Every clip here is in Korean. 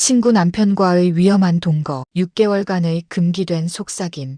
친구 남편과의 위험한 동거, 6개월간의 금기된 속삭임.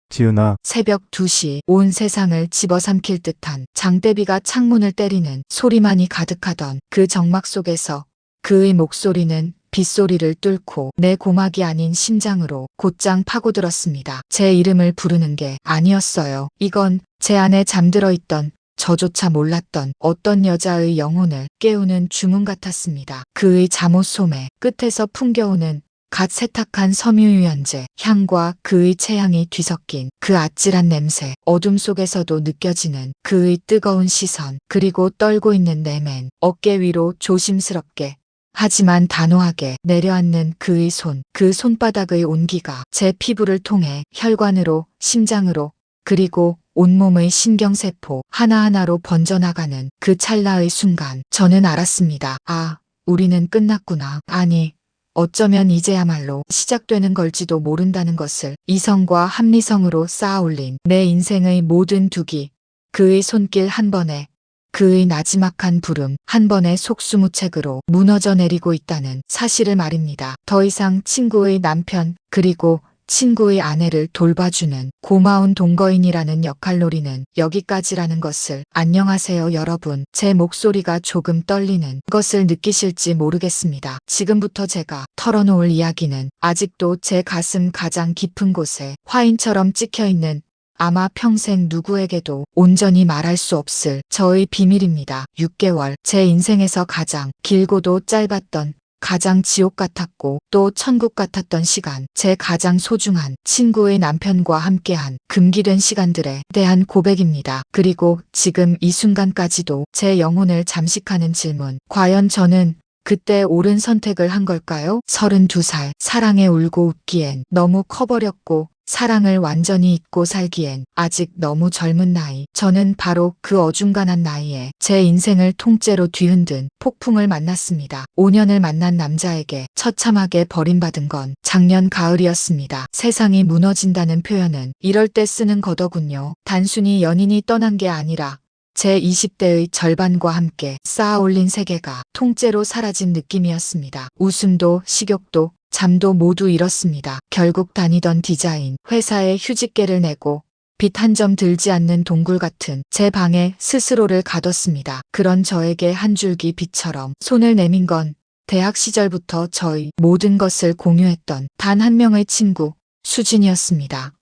지은아, 새벽 2시 온 세상을 집어삼킬 듯한 장대비가 창문을 때리는 소리만이 가득하던 그 정막 속에서 그의 목소리는 빗소리를 뚫고 내 고막이 아닌 심장으로 곧장 파고들었습니다. 제 이름을 부르는 게 아니었어요. 이건 제 안에 잠들어 있던 저조차 몰랐던 어떤 여자의 영혼을 깨우는 주문 같았습니다. 그의 잠옷 소매 끝에서 풍겨오는 갓 세탁한 섬유유연제 향과 그의 체향이 뒤섞인 그 아찔한 냄새, 어둠 속에서도 느껴지는 그의 뜨거운 시선, 그리고 떨고 있는 내맨 어깨 위로 조심스럽게 하지만 단호하게 내려앉는 그의 손, 그 손바닥의 온기가 제 피부를 통해 혈관으로, 심장으로, 그리고 온몸의 신경세포 하나하나로 번져나가는 그 찰나의 순간 저는 알았습니다. 아, 우리는 끝났구나. 아니, 어쩌면 이제야말로 시작되는 걸지도 모른다는 것을. 이성과 합리성으로 쌓아올린 내 인생의 모든 두기, 그의 손길 한 번에, 그의 나지막한 부름 한 번에 속수무책으로 무너져 내리고 있다는 사실을 말입니다. 더 이상 친구의 남편 그리고 친구의 아내를 돌봐주는 고마운 동거인이라는 역할놀이는 여기까지라는 것을. 안녕하세요 여러분. 제 목소리가 조금 떨리는 것을 느끼실지 모르겠습니다. 지금부터 제가 털어놓을 이야기는 아직도 제 가슴 가장 깊은 곳에 화인처럼 찍혀있는, 아마 평생 누구에게도 온전히 말할 수 없을 저의 비밀입니다. 6개월, 제 인생에서 가장 길고도 짧았던, 가장 지옥 같았고 또 천국 같았던 시간, 제 가장 소중한 친구의 남편과 함께한 금기된 시간들에 대한 고백입니다. 그리고 지금 이 순간까지도 제 영혼을 잠식하는 질문. 과연 저는 그때 옳은 선택을 한 걸까요? 32살, 사랑에 울고 웃기엔 너무 커버렸고 사랑을 완전히 잊고 살기엔 아직 너무 젊은 나이. 저는 바로 그 어중간한 나이에 제 인생을 통째로 뒤흔든 폭풍을 만났습니다. 5년을 만난 남자에게 처참하게 버림받은 건 작년 가을이었습니다. 세상이 무너진다는 표현은 이럴 때 쓰는 거더군요. 단순히 연인이 떠난 게 아니라 제 20대의 절반과 함께 쌓아올린 세계가 통째로 사라진 느낌이었습니다. 웃음도 식욕도 잠도 모두 잃었습니다. 결국 다니던 디자인 회사에 휴직계를 내고 빛 한 점 들지 않는 동굴 같은 제 방에 스스로를 가뒀습니다. 그런 저에게 한 줄기 빛처럼 손을 내민 건 대학 시절부터 저의 모든 것을 공유했던 단 한 명의 친구, 수진이었습니다.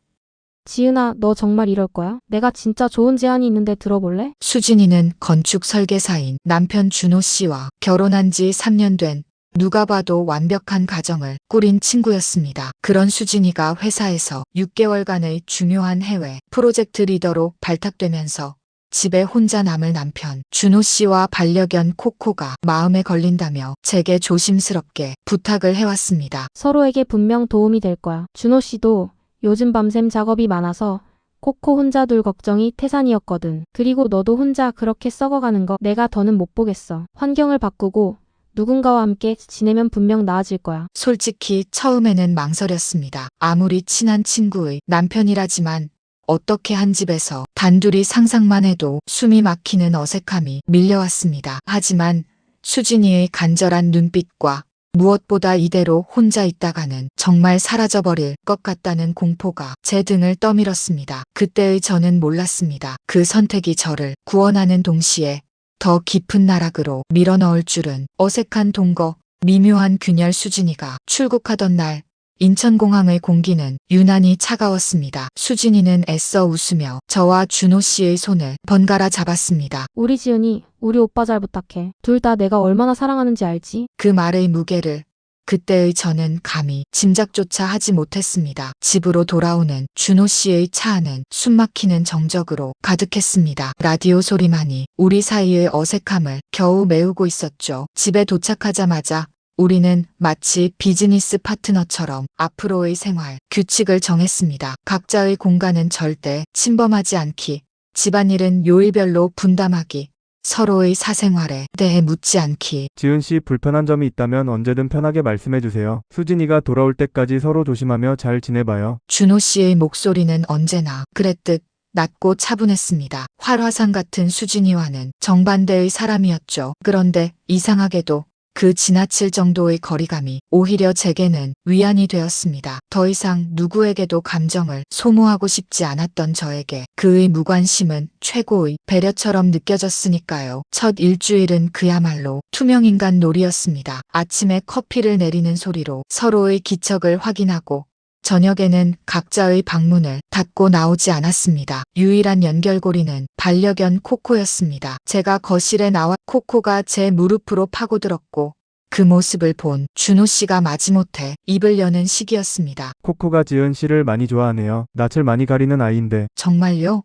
지은아, 너 정말 이럴 거야? 내가 진짜 좋은 제안이 있는데 들어볼래? 수진이는 건축 설계사인 남편 준호 씨와 결혼한 지 3년 된, 누가 봐도 완벽한 가정을 꾸린 친구였습니다. 그런 수진이가 회사에서 6개월간의 중요한 해외 프로젝트 리더로 발탁되면서 집에 혼자 남을 남편 준호 씨와 반려견 코코가 마음에 걸린다며 제게 조심스럽게 부탁을 해왔습니다. 서로에게 분명 도움이 될 거야. 준호 씨도 요즘 밤샘 작업이 많아서 코코 혼자 둘 걱정이 태산이었거든. 그리고 너도 혼자 그렇게 썩어가는 거 내가 더는 못 보겠어. 환경을 바꾸고 누군가와 함께 지내면 분명 나아질 거야. 솔직히 처음에는 망설였습니다. 아무리 친한 친구의 남편이라지만 어떻게 한 집에서 단둘이 상상만 해도 숨이 막히는 어색함이 밀려왔습니다. 하지만 수진이의 간절한 눈빛과 무엇보다 이대로 혼자 있다가는 정말 사라져버릴 것 같다는 공포가 제 등을 떠밀었습니다. 그때의 저는 몰랐습니다. 그 선택이 저를 구원하는 동시에 더 깊은 나락으로 밀어넣을 줄은. 어색한 동거, 미묘한 균열. 수진이가 출국하던 날 인천공항의 공기는 유난히 차가웠습니다. 수진이는 애써 웃으며 저와 준호 씨의 손을 번갈아 잡았습니다. 우리 지은이, 우리 오빠 잘 부탁해. 둘 다 내가 얼마나 사랑하는지 알지? 그 말의 무게를 그때의 저는 감히 짐작조차 하지 못했습니다. 집으로 돌아오는 준호 씨의 차 안은 숨막히는 정적으로 가득했습니다. 라디오 소리만이 우리 사이의 어색함을 겨우 메우고 있었죠. 집에 도착하자마자 우리는 마치 비즈니스 파트너처럼 앞으로의 생활 규칙을 정했습니다. 각자의 공간은 절대 침범하지 않기, 집안일은 요일별로 분담하기, 서로의 사생활에 대해 묻지 않기. 지은 씨 불편한 점이 있다면 언제든 편하게 말씀해 주세요. 수진이가 돌아올 때까지 서로 조심하며 잘 지내봐요. 준호 씨의 목소리는 언제나 그랬듯 낮고 차분했습니다. 활화산 같은 수진이와는 정반대의 사람이었죠. 그런데 이상하게도 그 지나칠 정도의 거리감이 오히려 제게는 위안이 되었습니다. 더 이상 누구에게도 감정을 소모하고 싶지 않았던 저에게 그의 무관심은 최고의 배려처럼 느껴졌으니까요. 첫 일주일은 그야말로 투명인간 놀이였습니다. 아침에 커피를 내리는 소리로 서로의 기척을 확인하고 저녁에는 각자의 방문을 닫고 나오지 않았습니다. 유일한 연결고리는 반려견 코코였습니다. 제가 거실에 나와 코코가 제 무릎으로 파고들었고 그 모습을 본 준호 씨가 마지못해 입을 여는 시기였습니다. 코코가 지은 씨를 많이 좋아하네요. 낯을 많이 가리는 아이인데. 정말요?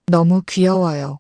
너무 귀여워요.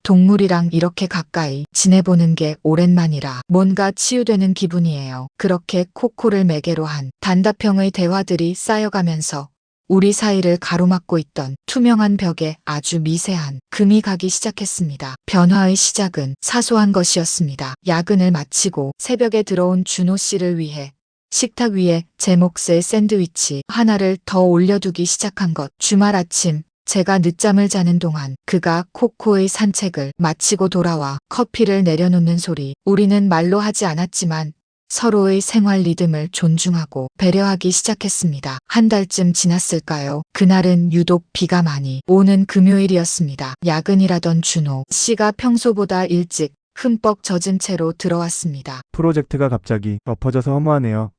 동물이랑 이렇게 가까이 지내보는 게 오랜만이라 뭔가 치유되는 기분이에요. 그렇게 코코를 매개로 한 단답형의 대화들이 쌓여가면서 우리 사이를 가로막고 있던 투명한 벽에 아주 미세한 금이 가기 시작했습니다. 변화의 시작은 사소한 것이었습니다. 야근을 마치고 새벽에 들어온 준호 씨를 위해 식탁 위에 제 몫의 샌드위치 하나를 더 올려두기 시작한 것. 주말 아침 제가 늦잠을 자는 동안 그가 코코의 산책을 마치고 돌아와 커피를 내려놓는 소리. 우리는 말로 하지 않았지만 서로의 생활 리듬을 존중하고 배려하기 시작했습니다. 한 달쯤 지났을까요? 그날은 유독 비가 많이 오는 금요일이었습니다. 야근이라던 준호 씨가 평소보다 일찍 흠뻑 젖은 채로 들어왔습니다. 프로젝트가 갑자기 엎어져서 허무하네요.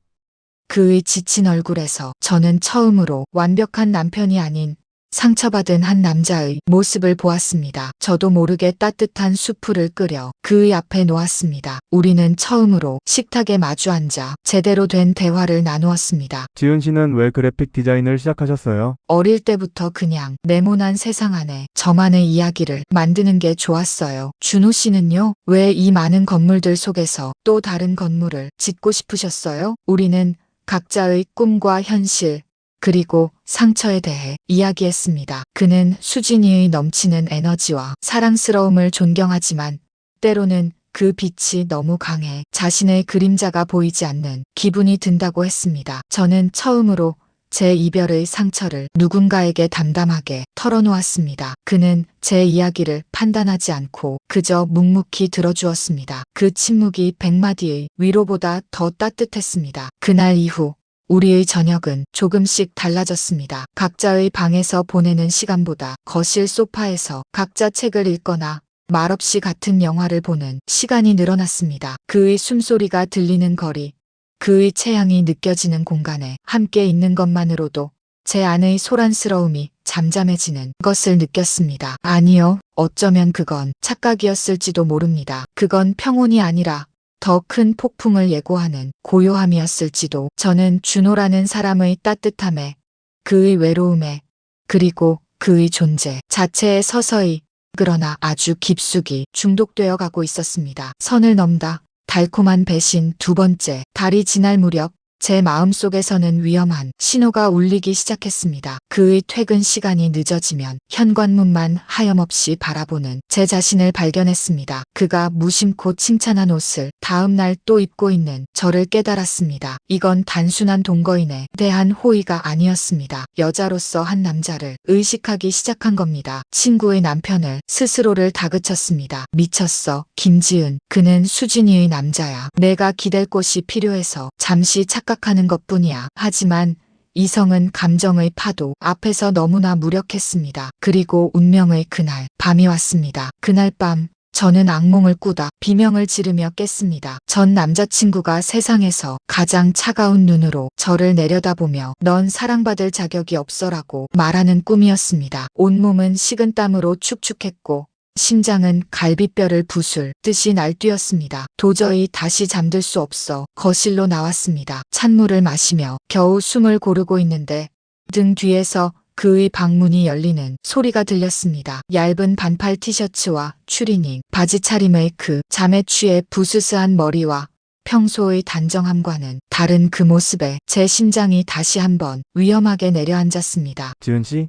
그의 지친 얼굴에서 저는 처음으로 완벽한 남편이 아닌 상처받은 한 남자의 모습을 보았습니다. 저도 모르게 따뜻한 수프를 끓여 그의 앞에 놓았습니다. 우리는 처음으로 식탁에 마주 앉아 제대로 된 대화를 나누었습니다. 지은 씨는 왜 그래픽 디자인을 시작하셨어요? 어릴 때부터 그냥 네모난 세상 안에 저만의 이야기를 만드는 게 좋았어요. 준호 씨는요? 왜 이 많은 건물들 속에서 또 다른 건물을 짓고 싶으셨어요? 우리는 각자의 꿈과 현실, 그리고 상처에 대해 이야기했습니다. 그는 수진이의 넘치는 에너지와 사랑스러움을 존경하지만 때로는 그 빛이 너무 강해 자신의 그림자가 보이지 않는 기분이 든다고 했습니다. 저는 처음으로 제 이별의 상처를 누군가에게 담담하게 털어놓았습니다. 그는 제 이야기를 판단하지 않고 그저 묵묵히 들어주었습니다. 그 침묵이 100마디의 위로보다 더 따뜻했습니다. 그날 이후 우리의 저녁은 조금씩 달라졌습니다. 각자의 방에서 보내는 시간보다 거실 소파에서 각자 책을 읽거나 말없이 같은 영화를 보는 시간이 늘어났습니다. 그의 숨소리가 들리는 거리, 그의 체향이 느껴지는 공간에 함께 있는 것만으로도 제 안의 소란스러움이 잠잠해지는 것을 느꼈습니다. 아니요, 어쩌면 그건 착각이었을지도 모릅니다. 그건 평온이 아니라 더 큰 폭풍을 예고하는 고요함이었을지도. 저는 준호라는 사람의 따뜻함에, 그의 외로움에, 그리고 그의 존재 자체에 서서히 그러나 아주 깊숙이 중독되어 가고 있었습니다. 선을 넘다 달콤한 배신. 두 번째, 달이 지날 무렵 제 마음속에서는 위험한 신호가 울리기 시작했습니다. 그의 퇴근 시간이 늦어지면 현관문만 하염없이 바라보는 제 자신을 발견했습니다. 그가 무심코 칭찬한 옷을 다음 날 또 입고 있는 저를 깨달았습니다. 이건 단순한 동거인에 대한 호의가 아니었습니다. 여자로서 한 남자를 의식하기 시작한 겁니다. 친구의 남편을 스스로를 다그쳤습니다. 미쳤어, 김지은. 그는 수진이의 남자야. 내가 기댈 곳이 필요해서 잠시 착각하는 것뿐이야. 하지만 이성은 감정의 파도 앞에서 너무나 무력했습니다. 그리고 운명의 그날 밤이 왔습니다. 그날 밤 저는 악몽을 꾸다 비명을 지르며 깼습니다. 전 남자친구가 세상에서 가장 차가운 눈으로 저를 내려다보며 넌 사랑받을 자격이 없어라고 말하는 꿈이었습니다. 온몸은 식은땀으로 축축했고 심장은 갈비뼈를 부술 듯이 날뛰었습니다. 도저히 다시 잠들 수 없어 거실로 나왔습니다. 찬물을 마시며 겨우 숨을 고르고 있는데 등 뒤에서 그의 방문이 열리는 소리가 들렸습니다. 얇은 반팔 티셔츠와 추리닝, 바지 차림의 그 잠에 취해 부스스한 머리와 평소의 단정함과는 다른 그 모습에 제 심장이 다시 한번 위험하게 내려앉았습니다. 지은 씨?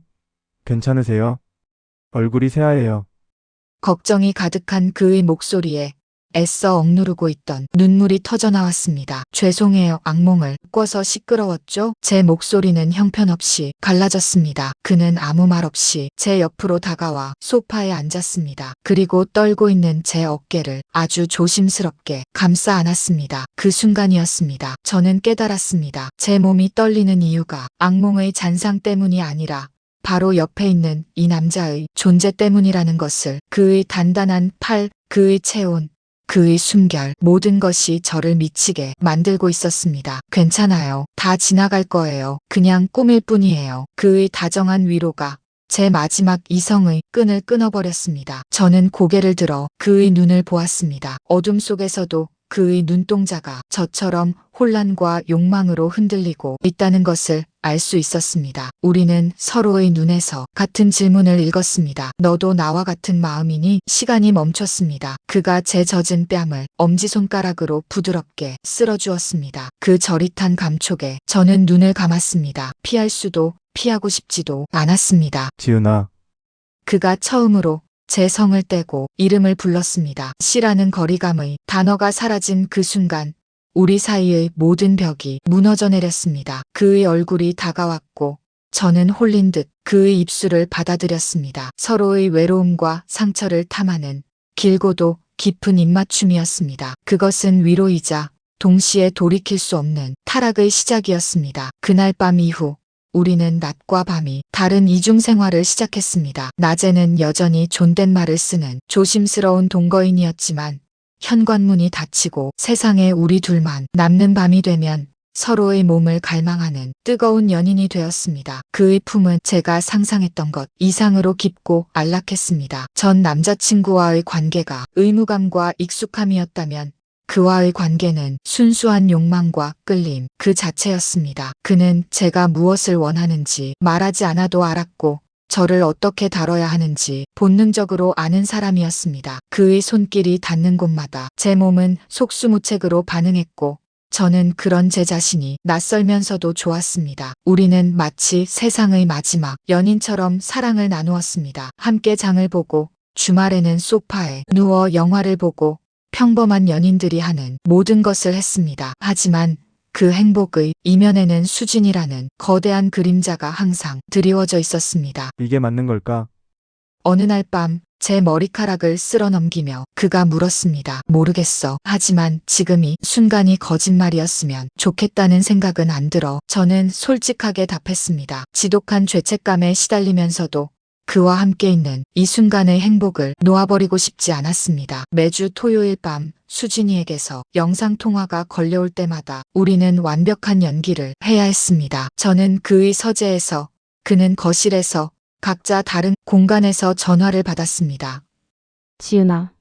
괜찮으세요? 얼굴이 새하얘요. 걱정이 가득한 그의 목소리에 애써 억누르고 있던 눈물이 터져나왔습니다. 죄송해요. 악몽을 꿔서 시끄러웠죠? 제 목소리는 형편없이 갈라졌습니다. 그는 아무 말 없이 제 옆으로 다가와 소파에 앉았습니다. 그리고 떨고 있는 제 어깨를 아주 조심스럽게 감싸 안았습니다. 그 순간이었습니다. 저는 깨달았습니다. 제 몸이 떨리는 이유가 악몽의 잔상 때문이 아니라 바로 옆에 있는 이 남자의 존재 때문이라는 것을. 그의 단단한 팔, 그의 체온, 그의 숨결, 모든 것이 저를 미치게 만들고 있었습니다. 괜찮아요. 다 지나갈 거예요. 그냥 꿈일 뿐이에요. 그의 다정한 위로가 제 마지막 이성의 끈을 끊어버렸습니다. 저는 고개를 들어 그의 눈을 보았습니다. 어둠 속에서도 그의 눈동자가 저처럼 혼란과 욕망으로 흔들리고 있다는 것을 알 수 있었습니다. 우리는 서로의 눈에서 같은 질문을 읽었습니다. 너도 나와 같은 마음이니? 시간이 멈췄습니다. 그가 제 젖은 뺨을 엄지손가락으로 부드럽게 쓸어주었습니다. 그 저릿한 감촉에 저는 눈을 감았습니다. 피할 수도 피하고 싶지도 않았습니다. 지은아, 그가 처음으로 제 성을 떼고 이름을 불렀습니다. 시라는 거리감의 단어가 사라진 그 순간 우리 사이의 모든 벽이 무너져 내렸습니다. 그의 얼굴이 다가왔고 저는 홀린 듯 그의 입술을 받아들였습니다. 서로의 외로움과 상처를 탐하는 길고도 깊은 입맞춤이었습니다. 그것은 위로이자 동시에 돌이킬 수 없는 타락의 시작이었습니다. 그날 밤 이후 우리는 낮과 밤이 다른 이중생활을 시작했습니다. 낮에는 여전히 존댓말을 쓰는 조심스러운 동거인이었지만 현관문이 닫히고 세상에 우리 둘만 남는 밤이 되면 서로의 몸을 갈망하는 뜨거운 연인이 되었습니다. 그의 품은 제가 상상했던 것 이상으로 깊고 안락했습니다. 전 남자친구와의 관계가 의무감과 익숙함이었다면 그와의 관계는 순수한 욕망과 끌림 그 자체였습니다. 그는 제가 무엇을 원하는지 말하지 않아도 알았고 저를 어떻게 다뤄야 하는지 본능적으로 아는 사람이었습니다. 그의 손길이 닿는 곳마다 제 몸은 속수무책으로 반응했고 저는 그런 제 자신이 낯설면서도 좋았습니다. 우리는 마치 세상의 마지막 연인처럼 사랑을 나누었습니다. 함께 장을 보고 주말에는 소파에 누워 영화를 보고 평범한 연인들이 하는 모든 것을 했습니다. 하지만 그 행복의 이면에는 수진이라는 거대한 그림자가 항상 드리워져 있었습니다. 이게 맞는 걸까? 어느 날 밤 제 머리카락을 쓸어 넘기며 그가 물었습니다. 모르겠어. 하지만 지금 이 순간이 거짓말이었으면 좋겠다는 생각은 안 들어. 저는 솔직하게 답했습니다. 지독한 죄책감에 시달리면서도 그와 함께 있는 이 순간의 행복을 놓아버리고 싶지 않았습니다. 매주 토요일 밤 수진이에게서 영상통화가 걸려올 때마다 우리는 완벽한 연기를 해야 했습니다. 저는 그의 서재에서, 그는 거실에서 각자 다른 공간에서 전화를 받았습니다. 지은아.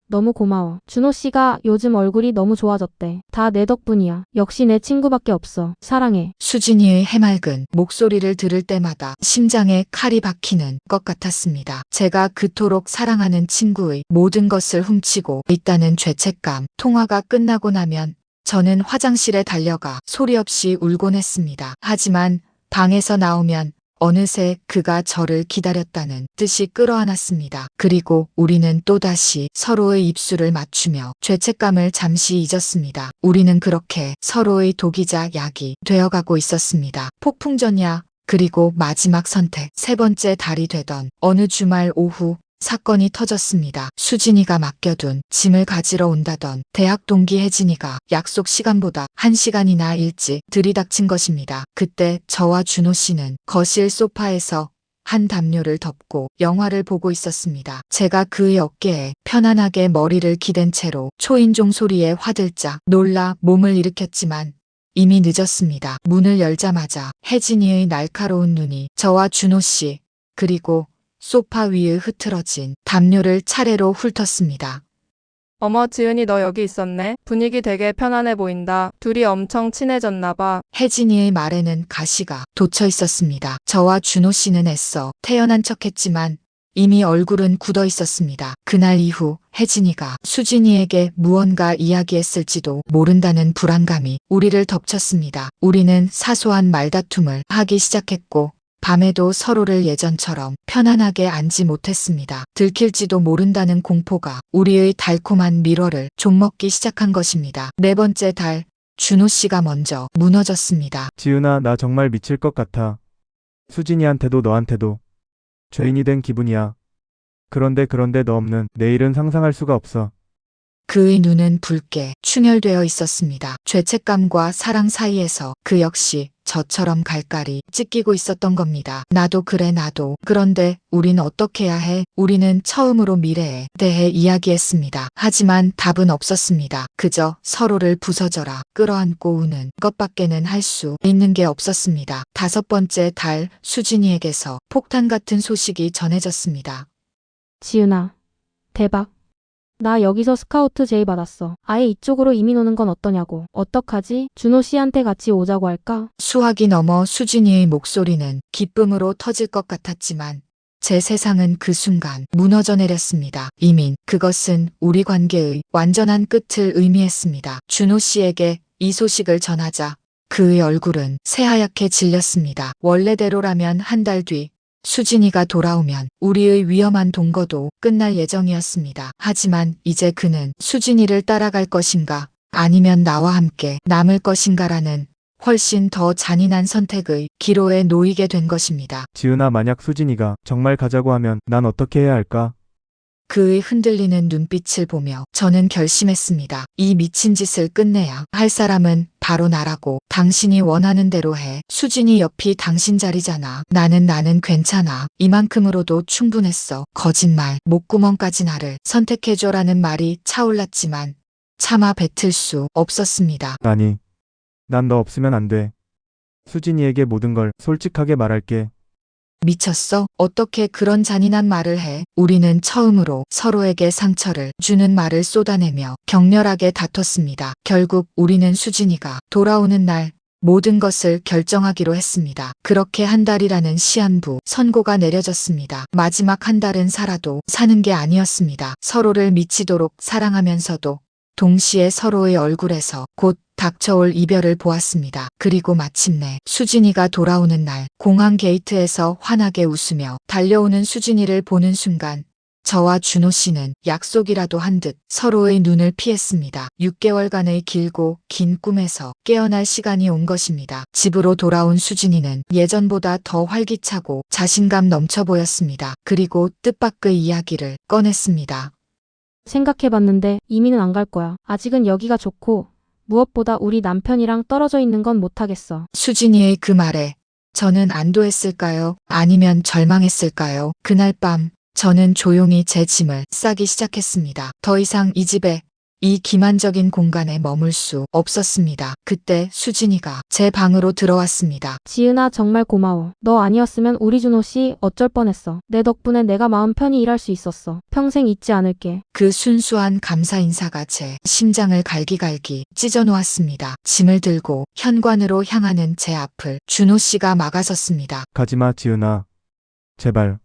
너무 고마워. 준호 씨가 요즘 얼굴이 너무 좋아졌대. 다 내 덕분이야. 역시 내 친구밖에 없어. 사랑해. 수진이의 해맑은 목소리를 들을 때마다 심장에 칼이 박히는 것 같았습니다. 제가 그토록 사랑하는 친구의 모든 것을 훔치고 있다는 죄책감. 통화가 끝나고 나면 저는 화장실에 달려가 소리 없이 울곤 했습니다. 하지만 방에서 나오면 어느새 그가 저를 기다렸다는 뜻이 끌어안았습니다. 그리고 우리는 또다시 서로의 입술을 맞추며 죄책감을 잠시 잊었습니다. 우리는 그렇게 서로의 독이자 약이 되어가고 있었습니다. 폭풍전야, 그리고 마지막 선택, 세 번째 달이 되던 어느 주말 오후 사건이 터졌습니다. 수진이가 맡겨둔 짐을 가지러 온다던 대학 동기 혜진이가 약속 시간보다 1시간이나 일찍 들이닥친 것입니다. 그때 저와 준호 씨는 거실 소파에서 한 담요를 덮고 영화를 보고 있었습니다. 제가 그의 어깨에 편안하게 머리를 기댄 채로 초인종 소리에 화들짝 놀라 몸을 일으켰지만 이미 늦었습니다. 문을 열자마자 혜진이의 날카로운 눈이 저와 준호 씨 그리고 소파 위에 흐트러진 담요를 차례로 훑었습니다. 어머, 지은이 너 여기 있었네. 분위기 되게 편안해 보인다. 둘이 엄청 친해졌나 봐. 혜진이의 말에는 가시가 돋쳐 있었습니다. 저와 준호 씨는 애써 태연한 척했지만 이미 얼굴은 굳어 있었습니다. 그날 이후 혜진이가 수진이에게 무언가 이야기했을지도 모른다는 불안감이 우리를 덮쳤습니다. 우리는 사소한 말다툼을 하기 시작했고 밤에도 서로를 예전처럼 편안하게 안지 못했습니다. 들킬지도 모른다는 공포가 우리의 달콤한 미로를 좀먹기 시작한 것입니다. 네 번째 달, 준호 씨가 먼저 무너졌습니다. 지은아, 나 정말 미칠 것 같아. 수진이한테도 너한테도 죄인이 된 기분이야. 그런데 너 없는 내일은 상상할 수가 없어. 그의 눈은 붉게 충혈되어 있었습니다. 죄책감과 사랑 사이에서 그 역시 저처럼 갈갈이 찢기고 있었던 겁니다. 나도 그래, 나도. 그런데 우린 어떻게 해야 해? 우리는 처음으로 미래에 대해 이야기했습니다. 하지만 답은 없었습니다. 그저 서로를 부서져라 끌어안고 우는 것밖에는 할 수 있는 게 없었습니다. 다섯 번째 달, 수진이에게서 폭탄 같은 소식이 전해졌습니다. 지은아, 대박. 나 여기서 스카우트 제의 받았어. 아예 이쪽으로 이민 오는 건 어떠냐고. 어떡하지? 준호 씨한테 같이 오자고 할까? 수학이 넘어 수진이의 목소리는 기쁨으로 터질 것 같았지만 제 세상은 그 순간 무너져 내렸습니다. 이민, 그것은 우리 관계의 완전한 끝을 의미했습니다. 준호 씨에게 이 소식을 전하자 그의 얼굴은 새하얗게 질렸습니다. 원래대로라면 한 달 뒤 수진이가 돌아오면 우리의 위험한 동거도 끝날 예정이었습니다. 하지만 이제 그는 수진이를 따라갈 것인가 아니면 나와 함께 남을 것인가라는 훨씬 더 잔인한 선택의 기로에 놓이게 된 것입니다. 지은아, 만약 수진이가 정말 가자고 하면 난 어떻게 해야 할까? 그의 흔들리는 눈빛을 보며 저는 결심했습니다. 이 미친 짓을 끝내야 할 사람은 바로 나라고. 당신이 원하는 대로 해. 수진이 옆이 당신 자리잖아. 나는 괜찮아. 이만큼으로도 충분했어. 거짓말, 목구멍까지 나를 선택해줘라는 말이 차올랐지만 차마 뱉을 수 없었습니다. 아니, 난 너 없으면 안 돼. 수진이에게 모든 걸 솔직하게 말할게. 미쳤어? 어떻게 그런 잔인한 말을 해? 우리는 처음으로 서로에게 상처를 주는 말을 쏟아내며 격렬하게 다퉜습니다. 결국 우리는 수진이가 돌아오는 날 모든 것을 결정하기로 했습니다. 그렇게 한 달이라는 시한부 선고가 내려졌습니다. 마지막 한 달은 살아도 사는 게 아니었습니다. 서로를 미치도록 사랑하면서도 동시에 서로의 얼굴에서 곧 닥쳐올 이별을 보았습니다. 그리고 마침내 수진이가 돌아오는 날 공항 게이트에서 환하게 웃으며 달려오는 수진이를 보는 순간 저와 준호 씨는 약속이라도 한 듯 서로의 눈을 피했습니다. 6개월간의 길고 긴 꿈에서 깨어날 시간이 온 것입니다. 집으로 돌아온 수진이는 예전보다 더 활기차고 자신감 넘쳐 보였습니다. 그리고 뜻밖의 이야기를 꺼냈습니다. 생각해봤는데 이민은 안 갈 거야. 아직은 여기가 좋고 무엇보다 우리 남편이랑 떨어져 있는 건 못하겠어. 수진이의 그 말에 저는 안도했을까요? 아니면 절망했을까요? 그날 밤 저는 조용히 제 짐을 싸기 시작했습니다. 더 이상 이 집에 이 기만적인 공간에 머물 수 없었습니다. 그때 수진이가 제 방으로 들어왔습니다. 지은아, 정말 고마워. 너 아니었으면 우리 준호 씨 어쩔 뻔했어. 내 덕분에 내가 마음 편히 일할 수 있었어. 평생 잊지 않을게. 그 순수한 감사 인사가 제 심장을 갈기갈기 찢어놓았습니다. 짐을 들고 현관으로 향하는 제 앞을 준호 씨가 막아섰습니다. 가지마, 지은아. 제발.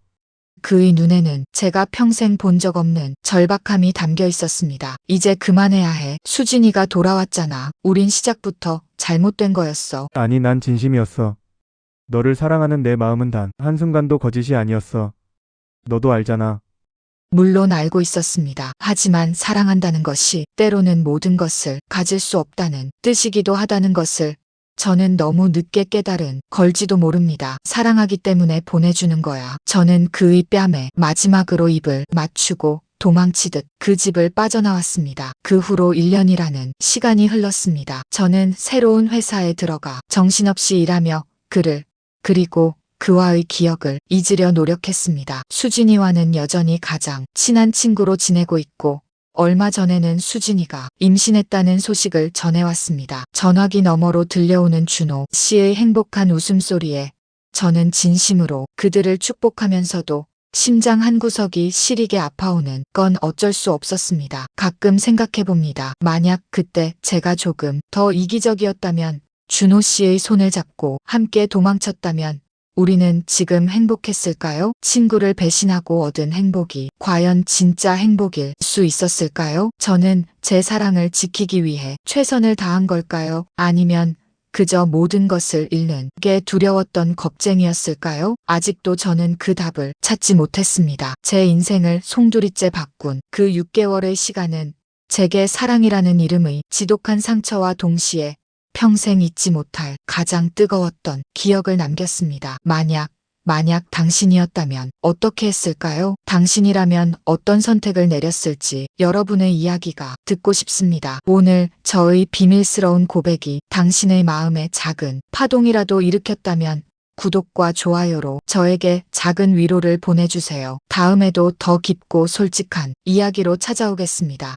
그의 눈에는 제가 평생 본 적 없는 절박함이 담겨 있었습니다. 이제 그만해야 해. 수진이가 돌아왔잖아. 우린 시작부터 잘못된 거였어. 아니, 난 진심이었어. 너를 사랑하는 내 마음은 단 한순간도 거짓이 아니었어. 너도 알잖아. 물론 알고 있었습니다. 하지만 사랑한다는 것이 때로는 모든 것을 가질 수 없다는 뜻이기도 하다는 것을 저는 너무 늦게 깨달은 걸지도 모릅니다. 사랑하기 때문에 보내주는 거야. 저는 그의 뺨에 마지막으로 입을 맞추고 도망치듯 그 집을 빠져나왔습니다. 그 후로 1년이라는 시간이 흘렀습니다. 저는 새로운 회사에 들어가 정신없이 일하며 그를 그리고 그와의 기억을 잊으려 노력했습니다. 수진이와는 여전히 가장 친한 친구로 지내고 있고 얼마 전에는 수진이가 임신했다는 소식을 전해왔습니다. 전화기 너머로 들려오는 준호 씨의 행복한 웃음소리에 저는 진심으로 그들을 축복하면서도 심장 한구석이 시리게 아파오는 건 어쩔 수 없었습니다. 가끔 생각해봅니다. 만약 그때 제가 조금 더 이기적이었다면, 준호 씨의 손을 잡고 함께 도망쳤다면 우리는 지금 행복했을까요? 친구를 배신하고 얻은 행복이 과연 진짜 행복일 수 있었을까요? 저는 제 사랑을 지키기 위해 최선을 다한 걸까요? 아니면 그저 모든 것을 잃는 게 두려웠던 겁쟁이였을까요? 아직도 저는 그 답을 찾지 못했습니다. 제 인생을 송두리째 바꾼 그 6개월의 시간은 제게 사랑이라는 이름의 지독한 상처와 동시에 평생 잊지 못할 가장 뜨거웠던 기억을 남겼습니다. 만약 당신이었다면 어떻게 했을까요? 당신이라면 어떤 선택을 내렸을지 여러분의 이야기가 듣고 싶습니다. 오늘 저의 비밀스러운 고백이 당신의 마음에 작은 파동이라도 일으켰다면 구독과 좋아요로 저에게 작은 위로를 보내주세요. 다음에도 더 깊고 솔직한 이야기로 찾아오겠습니다.